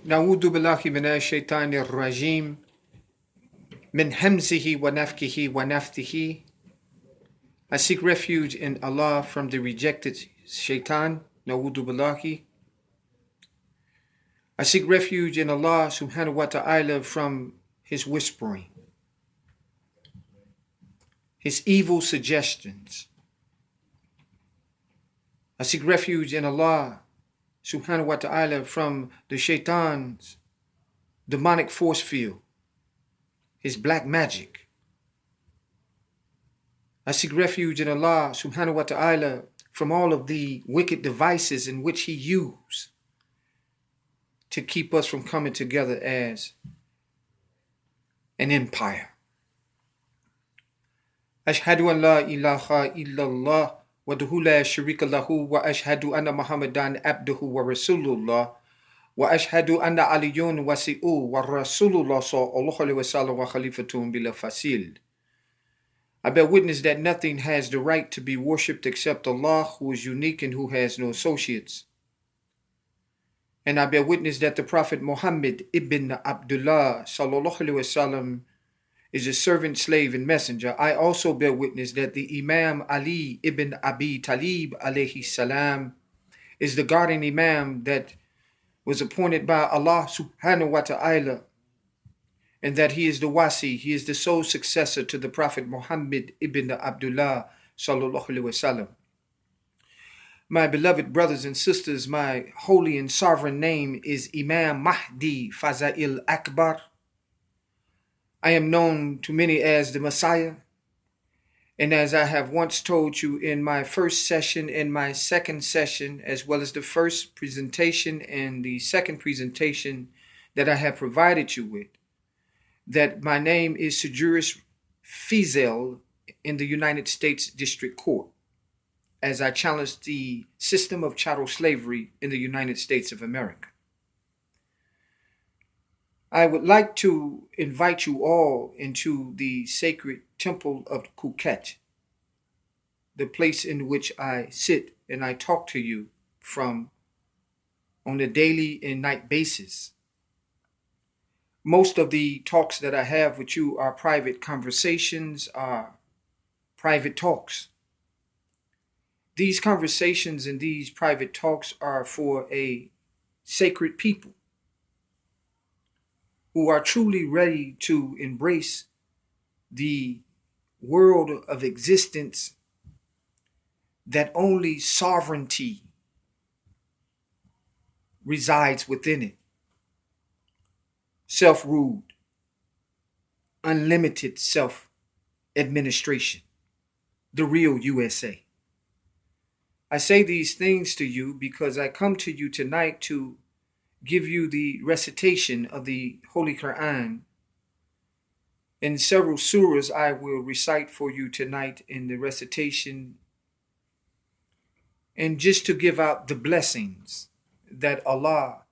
Na'udhu billahi minash shaitanir rajim min hamzihi wa nafkihi wa naftihi. I seek refuge in Allah from the rejected shaitan. Na'udhu billahi. I seek refuge in Allah subhanahu wa ta'ala from his whispering, his evil suggestions. I seek refuge in Allah subhanahu wa ta'ala from the shaitan's demonic force field, his black magic. I seek refuge in Allah subhanahu wa ta'ala from all of the wicked devices in which he used to keep us from coming together as an empire. Ashhadu an la ilaha illallah wa la sharika lahu wa ashhadu anna Muhammadan abduhu wa rasulullah wa ashhadu anna aliyun wasi'u wa rasulullah sallallahu alaihi wasallam wa khalifatun bila fasil. I bear witness that nothing has the right to be worshipped except Allah, who is unique and who has no associates. And I bear witness that the Prophet Muhammad ibn Abdullah sallallahu alaihi wasallam is a servant, slave, and messenger. I also bear witness that the Imam Ali ibn Abi Talib alayhi salam is the guardian Imam that was appointed by Allah subhanahu wa ta'ala, and that he is the wasi, he is the sole successor to the Prophet Muhammad ibn Abdullah sallallahu alaihi wasallam. My beloved brothers and sisters, my holy and sovereign name is Imam Mahdi Fazail Akbar. I am known to many as the Messiah, and as I have once told you in my first session and my second session, as well as the first presentation and the second presentation that I have provided you with, that my name is Sejuris Fizel in the United States District Court, as I challenge the system of chattel slavery in the United States of America. I would like to invite you all into the sacred temple of Kuket, the place in which I sit and I talk to you from on a daily and night basis. Most of the talks that I have with you are private conversations, are private talks. These conversations and these private talks are for a sacred people who are truly ready to embrace the world of existence that only sovereignty resides within it. Self-ruled, unlimited self-administration, the real USA. I say these things to you because I come to you tonight to give you the recitation of the Holy Quran. In several surahs I will recite for you tonight in the recitation, and just to give out the blessings that Allah,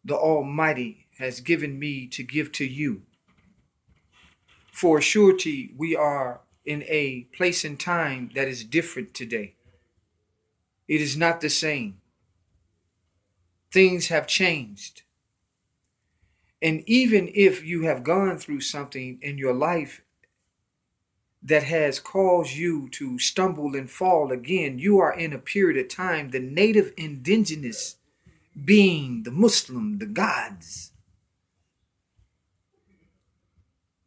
the Almighty, has given me to give to you. For surety, we are in a place and time that is different today. It is not the same. Things have changed. And even if you have gone through something in your life that has caused you to stumble and fall again, you are in a period of time, the native indigenous being, the Muslim, the gods,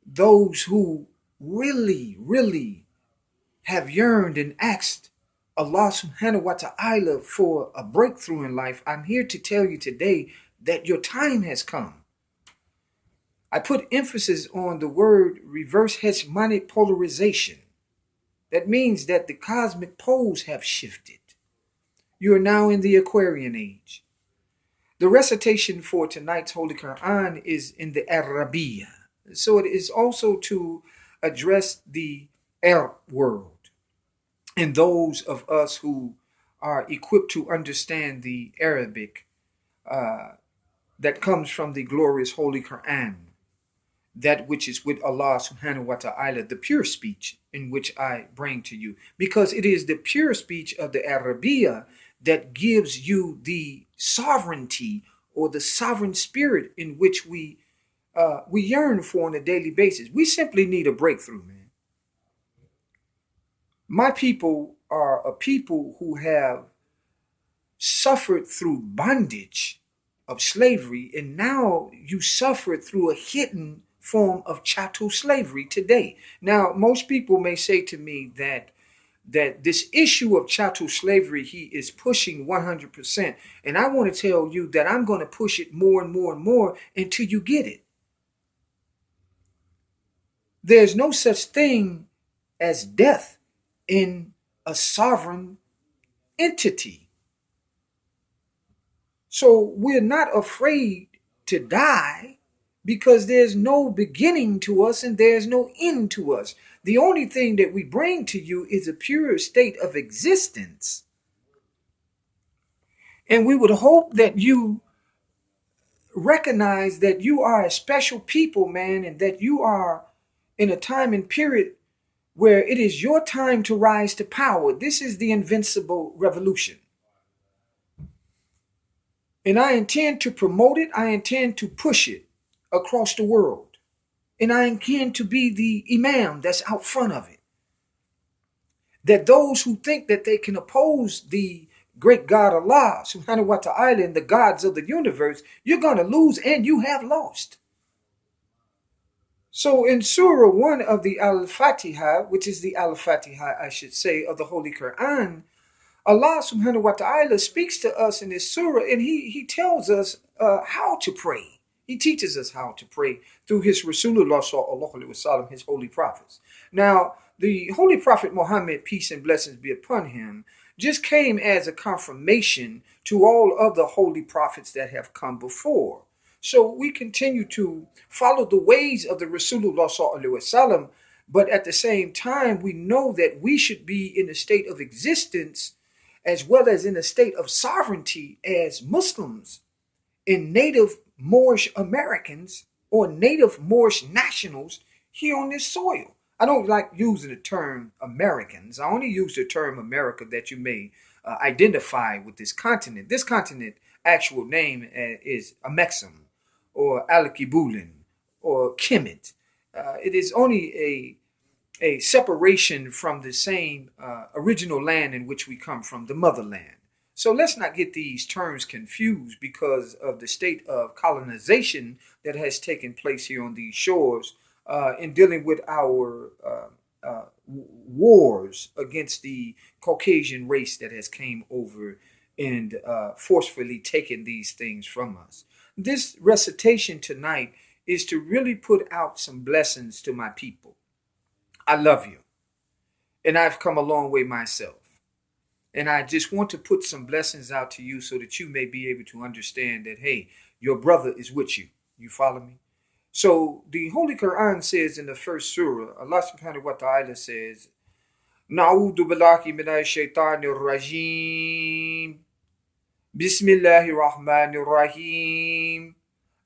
those who really have yearned and asked Allah subhanahu wa ta'ala for a breakthrough in life, I'm here to tell you today that your time has come. I put emphasis on the word reverse hegemonic polarization. That means that the cosmic poles have shifted. You are now in the Aquarian age. The recitation for tonight's Holy Quran is in the Arabiya. So it is also to address the Arab world and those of us who are equipped to understand the Arabic that comes from the glorious Holy Quran, that which is with Allah subhanahu wa ta'ala, the pure speech in which I bring to you. Because it is the pure speech of the Arabiya that gives you the sovereignty or the sovereign spirit in which we yearn for on a daily basis. We simply need a breakthrough, man. My people are a people who have suffered through bondage of slavery, and now you suffer through a hidden form of chattel slavery today. Now, most people may say to me that this issue of chattel slavery he is pushing 100%, and I want to tell you that I'm going to push it more and more and more until you get it. There's no such thing as death in a sovereign entity. So we're not afraid to die because there's no beginning to us and there's no end to us. The only thing that we bring to you is a pure state of existence. And we would hope that you recognize that you are a special people, man, and that you are in a time and period where it is your time to rise to power. This is the Invincible Revolution. And I intend to promote it. I intend to push it across the world. And I intend to be the imam that's out front of it. That those who think that they can oppose the great God Allah, subhanahu wa ta'ala, and the gods of the universe, you're going to lose, and you have lost. So in Surah 1 of the Al-Fatiha, which is the Al-Fatiha, I should say, of the Holy Quran, Allah subhanahu wa ta'ala speaks to us in this surah, and he tells us how to pray. He teaches us how to pray through his Rasulullah sallallahu alaihi wasallam, his holy prophets. Now, the Holy Prophet Muhammad, peace and blessings be upon him, just came as a confirmation to all of the holy prophets that have come before. So we continue to follow the ways of the Rasulullah sallallahu alaihi wasallam, but at the same time, we know that we should be in a state of existence as well as in a state of sovereignty as Muslims and native Moorish Americans or native Moorish nationals here on this soil. I don't like using the term Americans. I only use the term America that you may identify with this continent. This continent actual name is Amexem or Alakibulin or Kemet. It is only a separation from the same original land in which we come from, the motherland. So let's not get these terms confused because of the state of colonization that has taken place here on these shores in dealing with our wars against the Caucasian race that has came over and forcefully taken these things from us. This recitation tonight is to really put out some blessings to my people. I love you. And I've come a long way myself. And I just want to put some blessings out to you so that you may be able to understand that, hey, your brother is with you. You follow me? So the Holy Quran says in the first surah, Allah subhanahu wa ta'ala says, Na'udhu billahi minash shaitanir rajim. Bismillahir rahmanir rahim.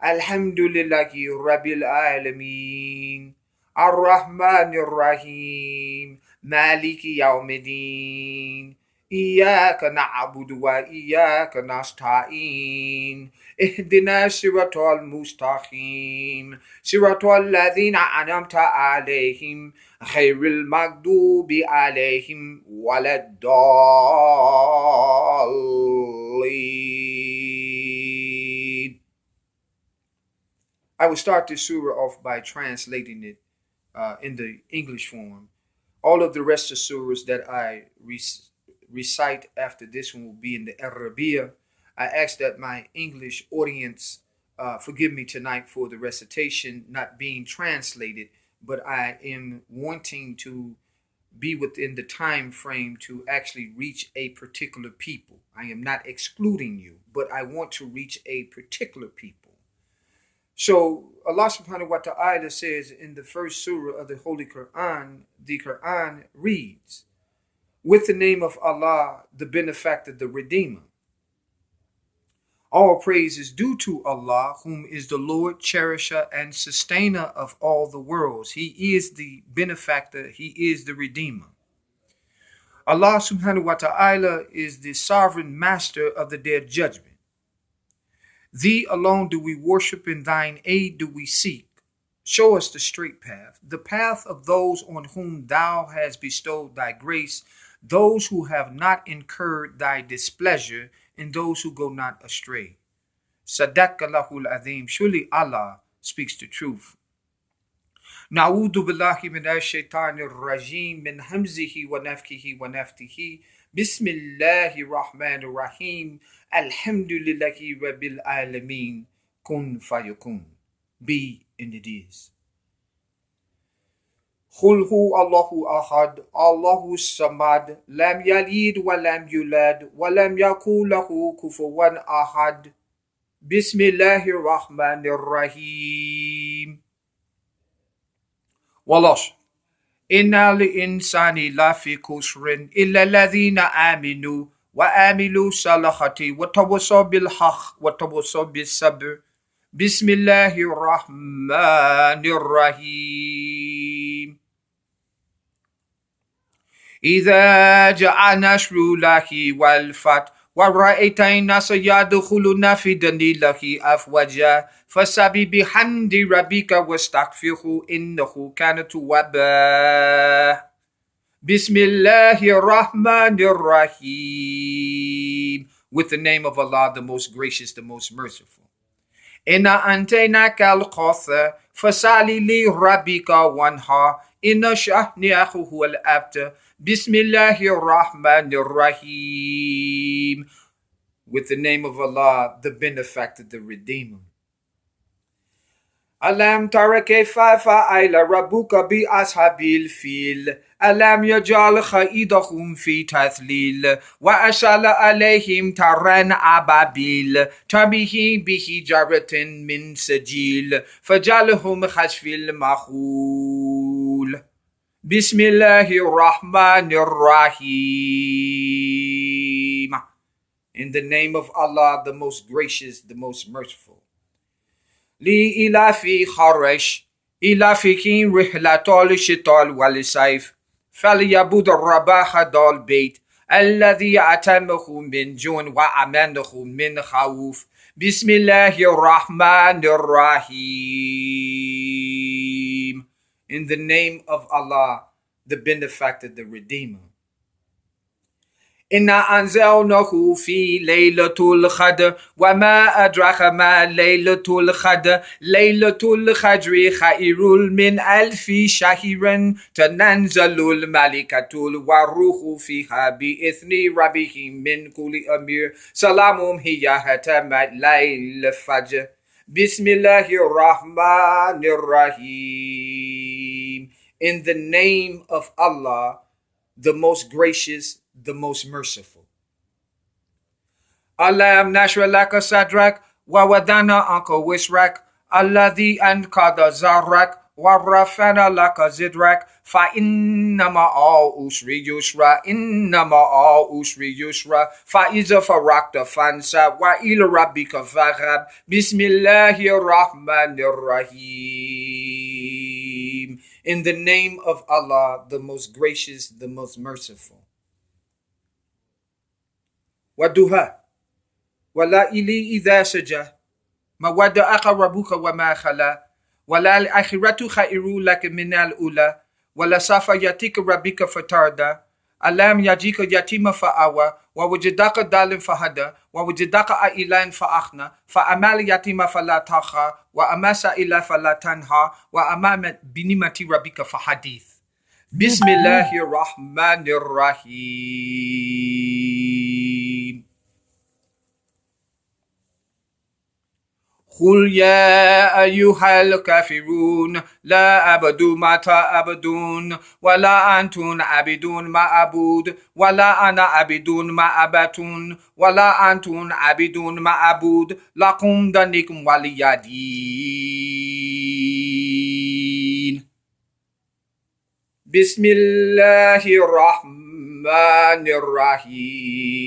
Alhamdulillahi rabbil alameen. Ar-Rahmanir Rahim, Maliki Yawmiddin, Iyyaka na'budu wa iyyaka nasta'in, Ihdina siratal mustaqim, siratal ladhina an'amta alayhim, khairil maghdubi alayhim waladdallin. I will start this surah off by translating it in the English form. All of the rest of surahs that I recite after this one will be in the Arabiya. I ask that my English audience forgive me tonight for the recitation not being translated, but I am wanting to be within the time frame to actually reach a particular people. I am not excluding you, but I want to reach a particular people. So Allah subhanahu wa ta'ala says in the first surah of the Holy Quran, the Quran reads, with the name of Allah, the benefactor, the Redeemer. All praise is due to Allah, whom is the Lord, cherisher, and sustainer of all the worlds. He is the benefactor. He is the Redeemer. Allah subhanahu wa ta'ala is the sovereign master of the day of judgment. Thee alone do we worship, and thine aid do we seek. Show us the straight path, the path of those on whom thou hast bestowed thy grace, those who have not incurred thy displeasure, and those who go not astray. Sadaqallahul Azim. Surely Allah speaks the truth. Na'udhu billahi minash shaitanir rajim min hamzihi wa nafthihi wa nafthihi. Bismillahir Rahmanir Rahim. Alhamdulillahi Rabbil Alameen. Kun fayakun. Be and it is. Qul hu Allahu ahad, Allahu samad, lam yalid wa lam yulad, wa lam yakul lahu kufuwan ahad. Bismillahir Rahmanir Rahim. Wallash. Inna li insani la fi kusrin illa alladhina aminu wa amilu salahati wa tawassaw bil haqq wa tawassaw bis sabr. Bismillahir Rahmanir Rahim. إذا جاء نصر الله والفتح ورأيت الناس يدخلون في دين الله أفواجا فسبح بحمد ربك واستغفره إنه كان توابا. بسم الله الرحمن الرحيم. With the name of Allah, the most gracious, the most merciful. Inna antainaka al-Kauthar fasali li rabbika wanhar inna shahniyahu huwal abtar. Bismillahir Rahmanir Rahim. With the name of Allah, the benefactor, the redeemer. Alam tara kayfa fa'ala rabbuka bi ashabil fil. Alam yaj'al khaydahum fi tathlil wa ashala alayhim taran ababil tabihi bihi jaratin min sajil fajalhum khashfil makhul. Bismillahir Rahmanir Rahim. In the name of Allah, the most gracious, the most merciful. Li ilafi kharash, ilafikin rihlatol shital walisayf, falyabud rabaha dal bait, alladhi atamahu min jun wa amanahu min khawuf. Bismillahir Rahmanir Rahim. In the name of Allah, the benefactor, the redeemer. Inna anzalnahu fi laylatul qadr wa ma adraka ma laylatul qadr. Laylatul qadri khairul min alfi shahrin tanzalul malikatul wa ruhu fiha bi ithni rabbihim min kulli amir. Salamum hiya hatta layl fajr. Bismillahir Rahmanir Rahim. In the name of Allah, the most gracious, the most merciful. Alam nashra laka sadrak wa wadana anka wisrak alladhi ankada zarrak wa rafana laka zidrak fa innama all usri yusra fa iza farakta fansa wa ila rabbika faghab. Bismillahir Rahmanir Rahim. In the name of Allah, the most gracious, the most merciful. Waduha wala ili idha saja ma wada'aka rabbuka wa ma khala wala al-akhiratu khairu laka min al-ula wala safa yatika rabbika fatarda. Alam yajika yatima fa'awa wa wajadaka dalim fahada wa wajadaka ailan fa'akhna fa amal yatima fala takha wa amasa ila fala tanha wa amama binimati rabbika fahadith. Bismillahir Rahmanir Rahim. قل يا أيها الكافرون لا أعبد ما تعبدون ولا أنتم عابدون ما أعبد ولا أنا عابد ما عبدتم ولا أنتم عابدون ما أعبد لكم دينكم ولي دين. بسم الله الرحمن الرحيم.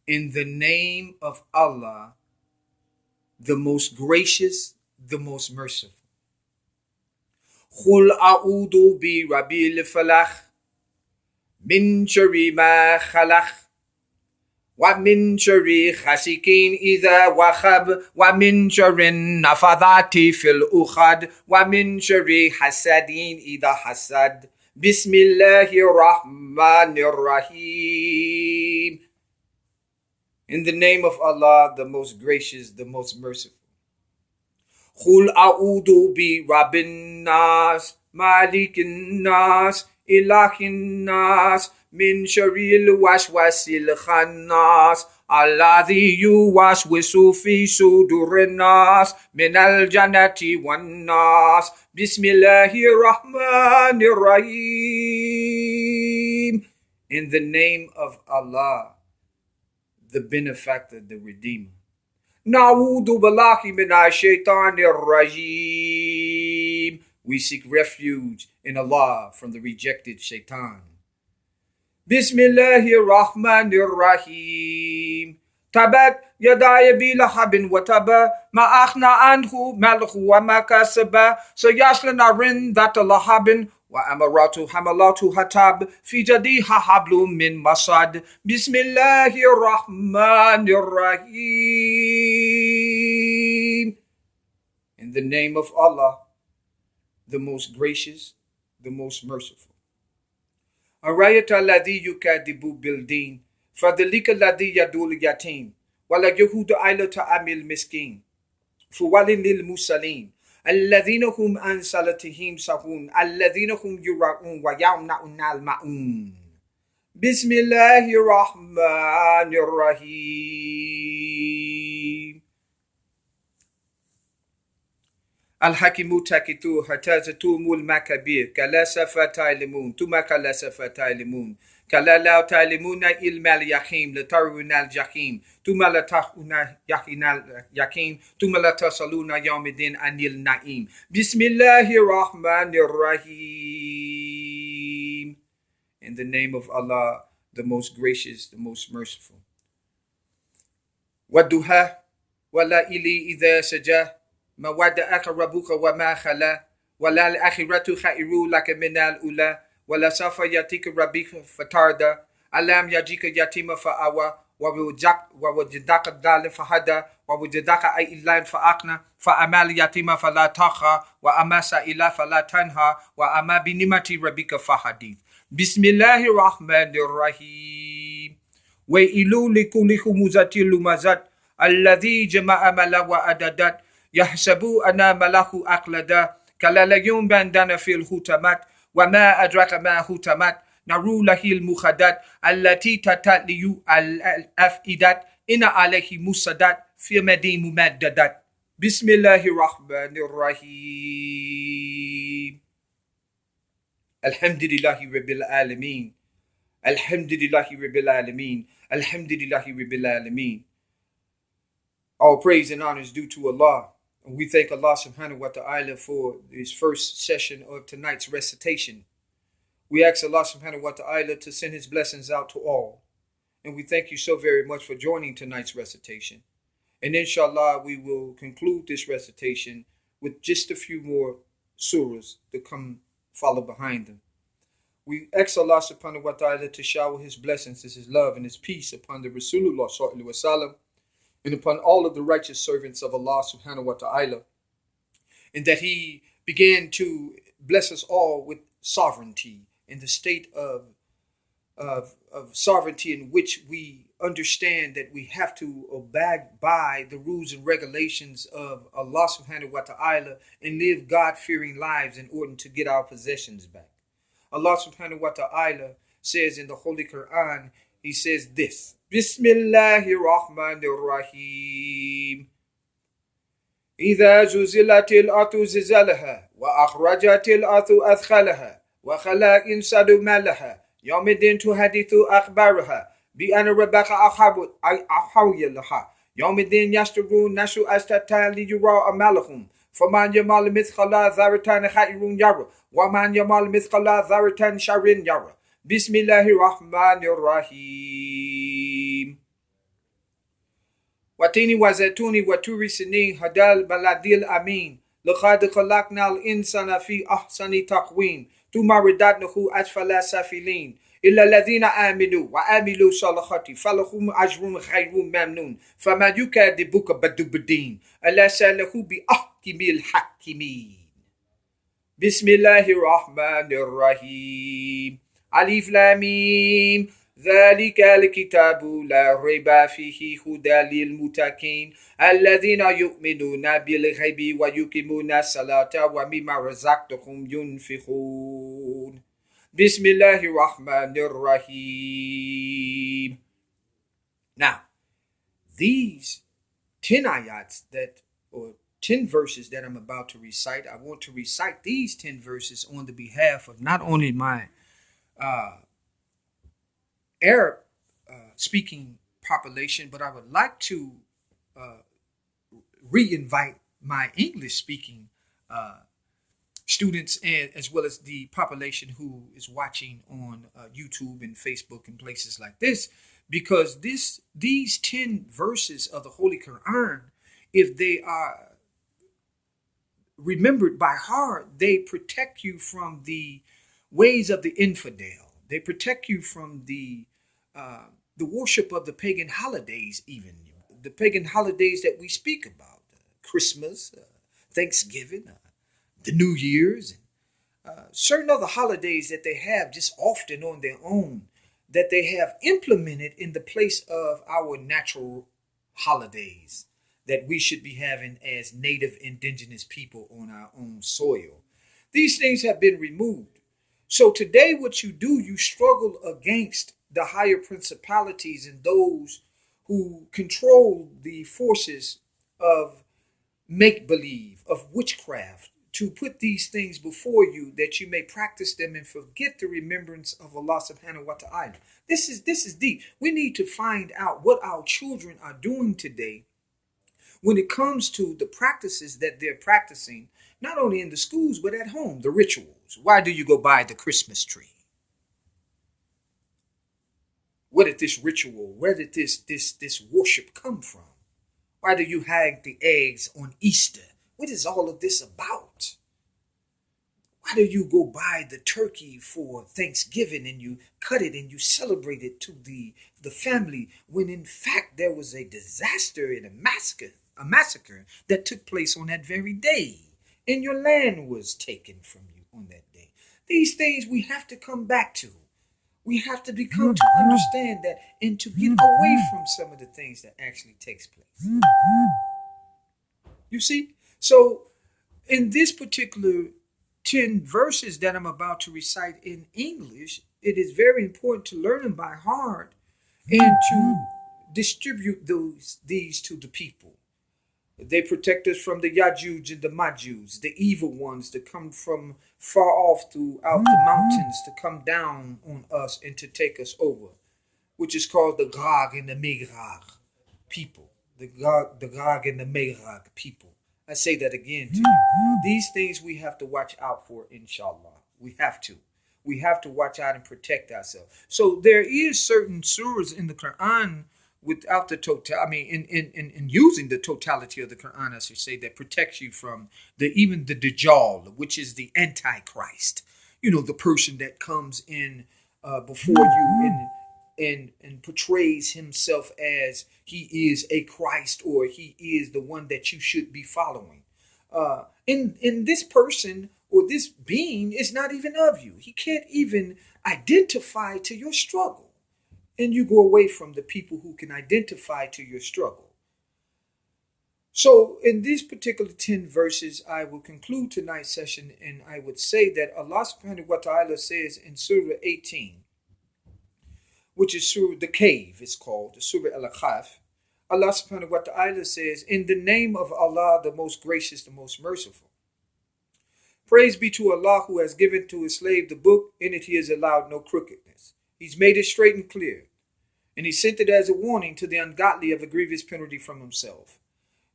In the name of Allah, the most gracious, the most merciful. قل أعوذ برب الفلق من شر ما خلق ومن شر غاسق إذا وخب ومن شر النفاثات في العقد ومن شر حسد إذا حسد بسم الله الرحمن الرحيم. In the name of Allah, the most gracious, the most merciful. قل أعوذ برب الناس مالك الناس إله الناس من شر الوسواس الخناس الذي يوسوس في صدور الناس من الجنة والناس بسم الله الرحمن الرحيم. In the name of Allah, the benefactor, the redeemer. Na'udhu billahi minash shaitanir rajim. We seek refuge in Allah from the rejected shaitan. Bismillahir Rahmanir Rahim. Tabat yadaya bi lahabin wa taba ma akhna anhu malhu wa ma kasaba sayasla narin that lahabin wa amaratu hamalatu hatab fi jadiha hablum min masad. Bismillahir Rahmanir Rahim. In the name of Allah, the most gracious, the most merciful. Arayat alladhi yukadibu bildeen fadlika alladhi yadul yatim wala yahudu ailata amil miskin fuwalin lil musalin alladhina hum an salatihim sahun alladhina hum yura'un wa yamna'un al ma'un. Bismillahir Rahmanir Rahim. Al-Hakimu takitu hatazatu mul makabir kala safa ta'limun tuma kala safa ta'limun kala la ta'limuna ilma al-yaqim la taruna al-jaqim tuma la tahuna yaqinal yaqim tuma la tasaluna yawmiddin anil na'im. Bismillahir Rahmanir Rahim. In the name of Allah, the most gracious, the most merciful. Wadduha wala ili idha sajah ما ودعك ربك وما خلا ولا الآخرة خير لك من الأولى ولا سوف يأتيك ربك فترضى ألم يجدك يتيما فآوى ووجدك ضالا فهدى ووجدك عائلا فأغنى فأما اليتيم فلا تقهر وأما السائل فلا تنهر وأما بنعمة ربك فحدث. بسم الله الرحمن الرحيم. ويل لكل همزة لمزة الذي جمع مالا وعددا يحسبوا أن ملاه أقلدا كلا ليوم بندنا في الهتمات وما أدرك ما هتمات نار له المخدات التي تتلي الأفئدات إن عليه مسدات في مدين ممددات. بسم الله الرحمن الرحيم. الحمد لله رب العالمين. الحمد لله رب العالمين. الحمد لله رب العالمين. All praise and honor is due to Allah. And we thank Allah subhanahu wa ta'ala for this first session of tonight's recitation. We ask Allah subhanahu wa ta'ala to send his blessings out to all. And we thank you so very much for joining tonight's recitation. And inshallah, we will conclude this recitation with just a few more surahs to come follow behind them. We ask Allah subhanahu wa ta'ala to shower his blessings, his love, and his peace upon the Rasulullah sallallahu alaihi wasallam, and upon all of the righteous servants of Allah subhanahu wa ta'ala, and that he began to bless us all with sovereignty in the state of sovereignty in which we understand that we have to abide by the rules and regulations of Allah subhanahu wa ta'ala and live God-fearing lives in order to get our possessions back. Allah subhanahu wa ta'ala says in the Holy Quran, he says this, Bismillahir Rahmanir Rahim. إذا زلزلت الأرض زلزالها وأخرجت الأرض أثقالها وخلق الإنسان ما لها يومئذ تحدث أخبارها بأن ربك أحوي لها يومئذ يصدر الناس أشتاتا ليروا أعمالهم فمن يعمل مثقال ذرة خير يره ومن يعمل مثقال ذرة شر يره. بسم الله الرحمن الرحيم. وتين وزيتون وتور سنين هدى بلد الأمين لقد خلقنا الإنسان في أحسن تقويم ثم رددناه أسفل سافلين إلا الذين آمنوا وعملوا الصالحات فلهم أجر غير ممنون فما يكذبك بعد بالدين ألا سأله بأحكم الحاكمين. بسم الله الرحمن الرحيم. ألف لام ميم ذلك الكتاب لا ريب فيه هدى للمتقين الذين يؤمنون بالغيب ويقيمون الصلاة ومما رزقناهم ينفقون. بسم الله الرحمن الرحيم. Now, these 10 ayats or 10 verses that I'm about to recite, I want to recite these 10 verses on the behalf of not only my Arab speaking population, but I would like to re-invite my English speaking students, and as well as the population who is watching on YouTube and Facebook and places like this, because these 10 verses of the Holy Quran, if they are remembered by heart, they protect you from the ways of the infidel. They protect you from the worship of the pagan holidays, even the pagan holidays that we speak about, Christmas, Thanksgiving, the New Year's, and certain other holidays that they have just often on their own, that they have implemented in the place of our natural holidays that we should be having as native indigenous people on our own soil. These things have been removed. So today what you do, you struggle against the higher principalities and those who control the forces of make-believe, of witchcraft, to put these things before you that you may practice them and forget the remembrance of Allah subhanahu wa ta'ala. This is deep. We need to find out what our children are doing today when it comes to the practices that they're practicing, not only in the schools, but at home, the rituals. Why do you go buy the Christmas tree? Where did this ritual, where did this worship come from? Why do you hang the eggs on Easter? What is all of this about? Why do you go buy the turkey for Thanksgiving and you cut it and you celebrate it to the family, when in fact there was a disaster and a massacre that took place on that very day, and your land was taken from you on that day? These things we have to come back to. We have to become to understand that and to get away from some of the things that actually takes place. You see? So in this particular 10 verses that I'm about to recite in English, it is very important to learn them by heart and to distribute these to the people. They protect us from the Yajuj and the Majuj, the evil ones that come from far off throughout the mountains to come down on us and to take us over, which is called the Gog and the Magog people. The Gog and the Magog people. I say that again to you. These things we have to watch out for, inshallah. We have to. We have to watch out and protect ourselves. So there is certain surahs in the Quran without the in using the totality of the Quran, I should say, that protects you from even the Dajjal, which is the Antichrist. You know, the person that comes in before you and portrays himself as he is a Christ, or he is the one that you should be following. In this person or this being is not even of you. He can't even identify to your struggle. And you go away from the people who can identify to your struggle. So in these particular 10 verses, I will conclude tonight's session, and I would say that Allah subhanahu wa ta'ala says in Surah 18, which is Surah the Cave, it's called, the Surah Al-Kahf. Allah subhanahu wa ta'ala says, in the name of Allah, the most gracious, the most merciful. Praise be to Allah who has given to his slave the book, in it he has allowed no crookedness. He's made it straight and clear. And he sent it as a warning to the ungodly of a grievous penalty from himself.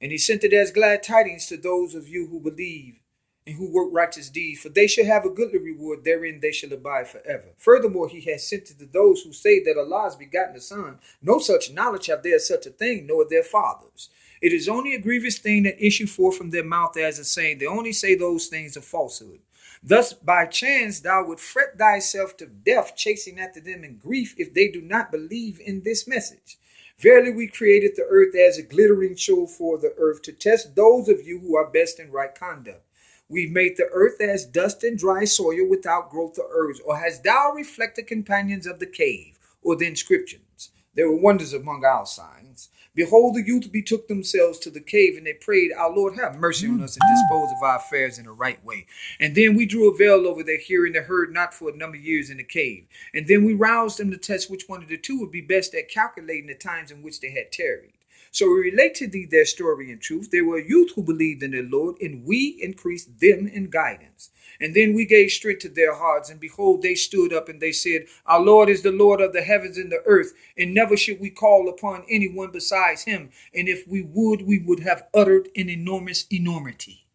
And he sent it as glad tidings to those of you who believe and who work righteous deeds, for they shall have a goodly reward, therein they shall abide forever. Furthermore, he has sent it to those who say that Allah has begotten a son. No such knowledge have they of such a thing, nor their fathers. It is only a grievous thing that issue forth from their mouth as a saying. They only say those things of falsehood. Thus by chance thou would fret thyself to death, chasing after them in grief, if they do not believe in this message. Verily we created the earth as a glittering show for the earth, to test those of you who are best in right conduct. We made the earth as dust and dry soil without growth or herbs. Or hast thou reflected companions of the cave, or the inscriptions? There were wonders among our signs. Behold, the youth betook themselves to the cave, and they prayed, Our Lord, have mercy on us and dispose of our affairs in the right way. And then we drew a veil over their hearing, they heard not for a number of years in the cave. And then we roused them to test which one of the two would be best at calculating the times in which they had tarried. So we relate to thee their story in truth. They were a youth who believed in their Lord, and we increased them in guidance. And then we gave strength to their hearts, and behold, they stood up and they said, Our Lord is the Lord of the heavens and the earth, and never should we call upon anyone besides him. And if we would have uttered an enormous enormity.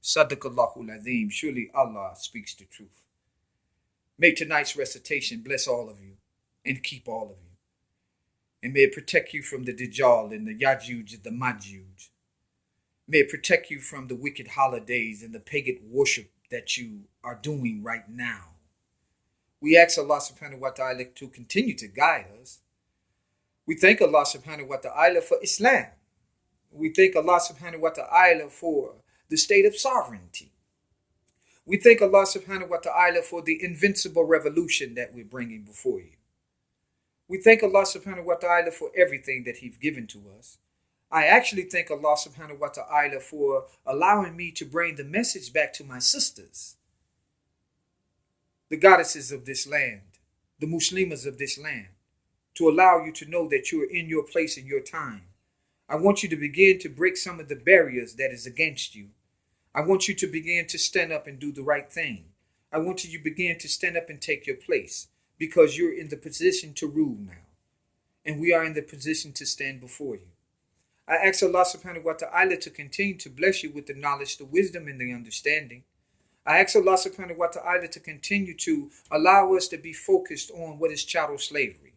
Sadaqallahul Azim. Surely Allah speaks the truth. May tonight's recitation bless all of you and keep all of you. And may it protect you from the Dajjal and the Yajuj and the Majuj. May it protect you from the wicked holidays and the pagan worship that you are doing right now. We ask Allah subhanahu wa ta'ala to continue to guide us. We thank Allah subhanahu wa ta'ala for Islam. We thank Allah subhanahu wa ta'ala for the state of sovereignty. We thank Allah subhanahu wa ta'ala for the Invincible Revolution that we're bringing before you. We thank Allah subhanahu wa ta'ala for everything that He's given to us. I actually thank Allah subhanahu wa ta'ala for allowing me to bring the message back to my sisters, the goddesses of this land, the Muslimas of this land, to allow you to know that you are in your place in your time. I want you to begin to break some of the barriers that is against you. I want you to begin to stand up and do the right thing. I want you to begin to stand up and take your place, because you're in the position to rule now. And we are in the position to stand before you. I ask Allah subhanahu wa ta'ala to continue to bless you with the knowledge, the wisdom, and the understanding. I ask Allah subhanahu wa ta'ala to continue to allow us to be focused on what is chattel slavery.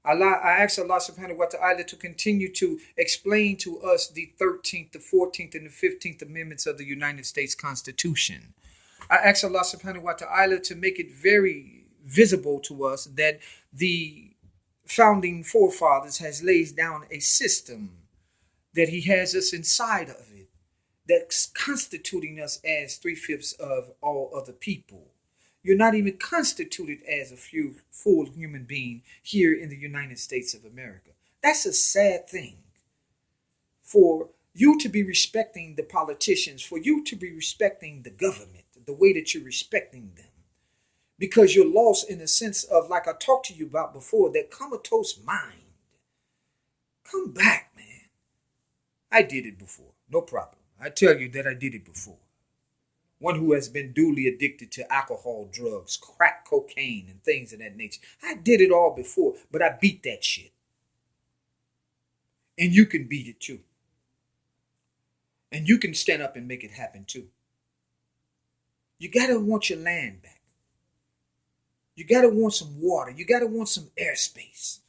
I ask Allah subhanahu wa ta'ala to continue to explain to us the 13th, the 14th, and the 15th Amendments of the United States Constitution. I ask Allah subhanahu wa ta'ala to make it very visible to us that the founding forefathers has laid down a system, that He has us inside of it, that's constituting us as 3/5 of all other people. You're not even constituted as a full human being here in the United States of America. That's a sad thing. For you to be respecting the politicians, for you to be respecting the government, the way that you're respecting them, because you're lost in the sense of, like I talked to you about before, that comatose mind. Come back, man. I did it before. No problem. I tell you that I did it before. One who has been duly addicted to alcohol, drugs, crack cocaine, and things of that nature. I did it all before, but I beat that shit. And you can beat it too. And you can stand up and make it happen too. You gotta want your land back. You gotta want some water. You gotta want some airspace.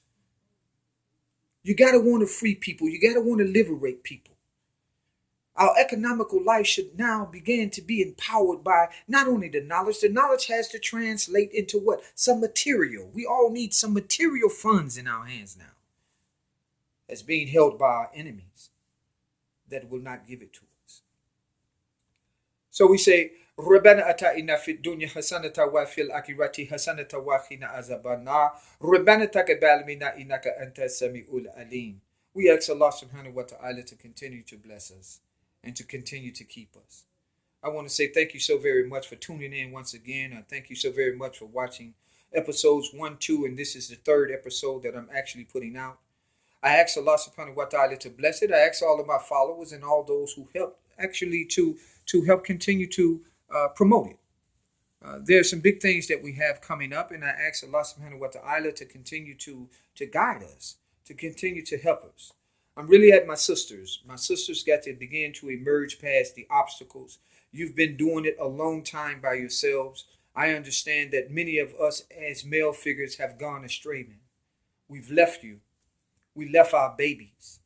You gotta want to free people. You gotta want to liberate people. Our economical life should now begin to be empowered by not only the knowledge has to translate into what? Some material. We all need some material funds in our hands now, that's being held by our enemies that will not give it to us. So we say, ربنا آتنا في الدنيا حسنة وفي الآخرة حسنة وقنا عذاب النار ربنا تقبل منا إنك أنت السميع العليم. We ask Allah subhanahu wa ta'ala to continue to bless us and to continue to keep us. I want to say thank you so very much for tuning in once again. I thank you so very much for watching episodes 1, 2, and this is the 3rd episode that I'm actually putting out. I ask Allah subhanahu wa ta'ala to bless it. I ask all of my followers and all those who help actually to help continue to promote it. There's some big things that we have coming up, and I ask Allah subhanahu wa ta'ala to continue to guide us, to continue to help us. I'm really at my sisters. My sisters got to begin to emerge past the obstacles. You've been doing it a long time by yourselves. I understand that many of us as male figures have gone astray, man. We've left you. We left our babies.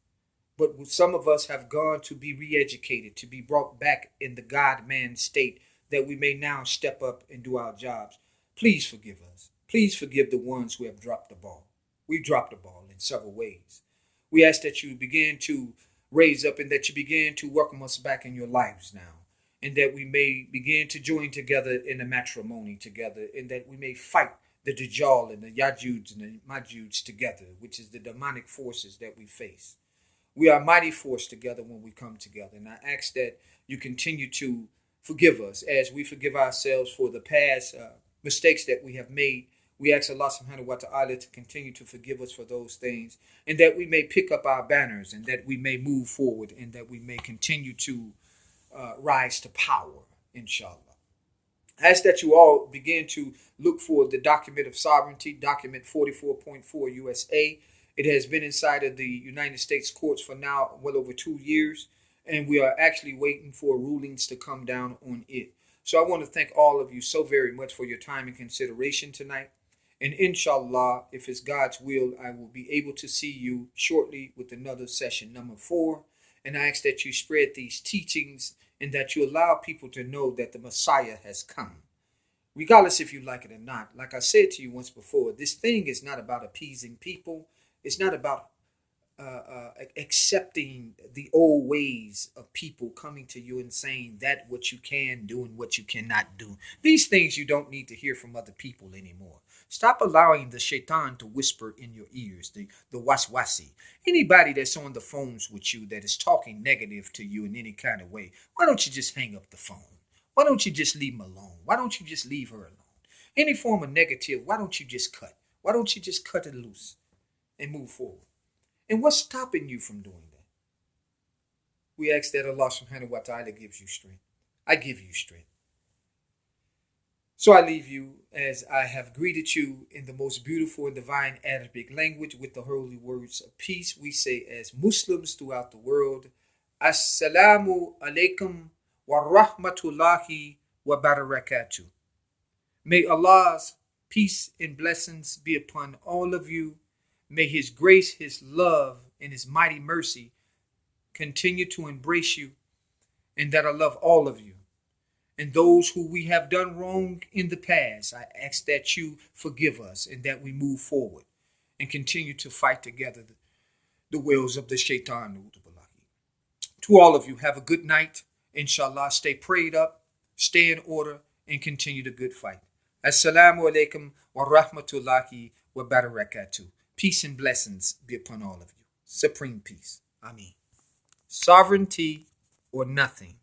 But some of us have gone to be re-educated, to be brought back in the God-man state, that we may now step up and do our jobs. Please forgive us. Please forgive the ones who have dropped the ball. We've dropped the ball in several ways. We ask that you begin to raise up and that you begin to welcome us back in your lives now. And that we may begin to join together in a matrimony together, and that we may fight the Dajjal and the Yajuds and the Majuds together, which is the demonic forces that we face. We are a mighty force together when we come together. And I ask that you continue to forgive us as we forgive ourselves for the past mistakes that we have made. We ask Allah subhanahu wa ta'ala to continue to forgive us for those things, and that we may pick up our banners, and that we may move forward, and that we may continue to rise to power, inshallah. I ask that you all begin to look for the document of sovereignty, document 44.4 USA. It has been inside of the United States courts for now well over 2 years, and we are actually waiting for rulings to come down on it. So I want to thank all of you so very much for your time and consideration tonight. And inshallah, if it's God's will, I will be able to see you shortly with another session, number 4. And I ask that you spread these teachings and that you allow people to know that the Messiah has come. Regardless if you like it or not, like I said to you once before, this thing is not about appeasing people. It's not about accepting the old ways of people coming to you and saying that what you can do and what you cannot do. These things you don't need to hear from other people anymore. Stop allowing the shaitan to whisper in your ears, the waswasi. Anybody that's on the phones with you that is talking negative to you in any kind of way, why don't you just hang up the phone? Why don't you just leave them alone? Why don't you just leave her alone? Any form of negative, why don't you just cut? Why don't you just cut it loose and move forward? And what's stopping you from doing that? We ask that Allah subhanahu wa ta'ala gives you strength. I give you strength. So I leave you as I have greeted you in the most beautiful and divine Arabic language with the holy words of peace. We say as Muslims throughout the world, Assalamu alaikum wa rahmatullahi wa barakatuh. May Allah's peace and blessings be upon all of you. May His grace, His love, and His mighty mercy continue to embrace you, and that I love all of you. And those who we have done wrong in the past, I ask that you forgive us and that we move forward and continue to fight together the wills of the shaitan. To all of you, have a good night. Inshallah, stay prayed up, stay in order, and continue the good fight. Assalamu alaikum wa rahmatullahi wa barakatuh. Peace and blessings be upon all of you. Supreme peace. Ameen. Sovereignty or nothing.